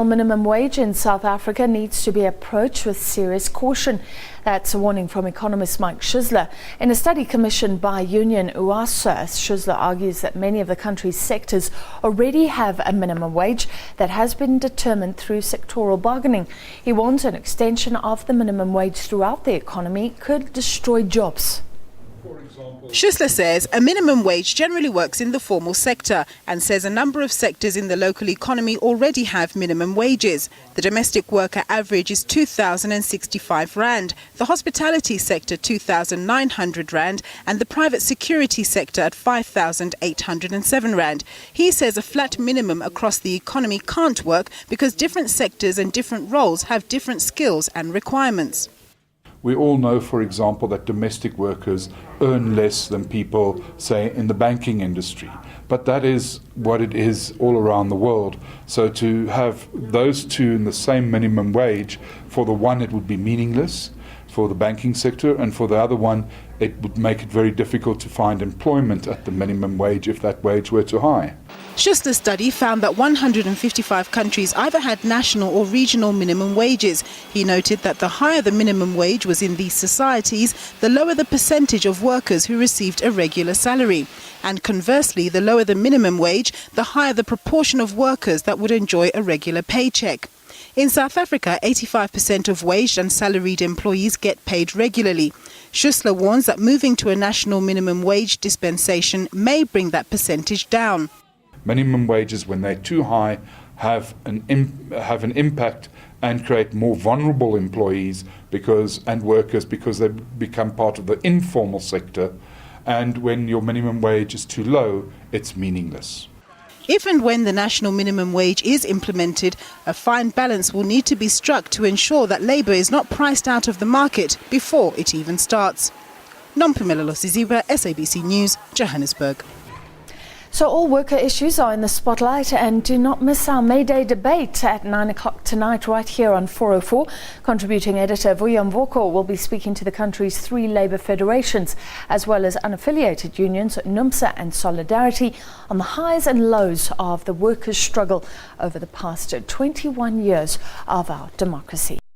Minimum wage in South Africa needs to be approached with serious caution. That's a warning from Economist Mike Schussler. In a study commissioned by union UASA, Schussler argues that many of the country's sectors already have a minimum wage that has been determined through sectoral bargaining. He warns an extension of the minimum wage throughout the economy could destroy jobs. Schussler says a minimum wage generally works in the formal sector and says a number of sectors in the local economy already have minimum wages. The domestic worker average is 2,065 rand, the hospitality sector 2,900 rand and the private security sector at 5,807 rand. He says a flat minimum across the economy can't work because different sectors and different roles have different skills and requirements. We all know, for example, that domestic workers earn less than people, say, in the banking industry. But that is what it is all around the world. So to have those two in the same minimum wage, for the one it would be meaningless, for the banking sector, and for the other one it would make it very difficult to find employment at the minimum wage if that wage were too high. Schussler's study found that 155 countries either had national or regional minimum wages. He noted that the higher the minimum wage was in these societies, the lower the percentage of workers who received a regular salary. And conversely, the lower the minimum wage, the higher the proportion of workers that would enjoy a regular paycheck. In South Africa, 85% of waged and salaried employees get paid regularly. Schussler warns that moving to a national minimum wage dispensation may bring that percentage down. Minimum wages, when they're too high, have an impact and create more vulnerable employees and workers because they become part of the informal sector. And when your minimum wage is too low, it's meaningless. If and when the national minimum wage is implemented, a fine balance will need to be struck to ensure that labour is not priced out of the market before it even starts. Nompumelo Losiziba, SABC News, Johannesburg. So all worker issues are in the spotlight, and do not miss our May Day debate at 9 o'clock tonight right here on 404. Contributing editor Vuya Mvoko will be speaking to the country's 3 labour federations as well as unaffiliated unions, NUMSA and Solidarity, on the highs and lows of the workers' struggle over the past 21 years of our democracy.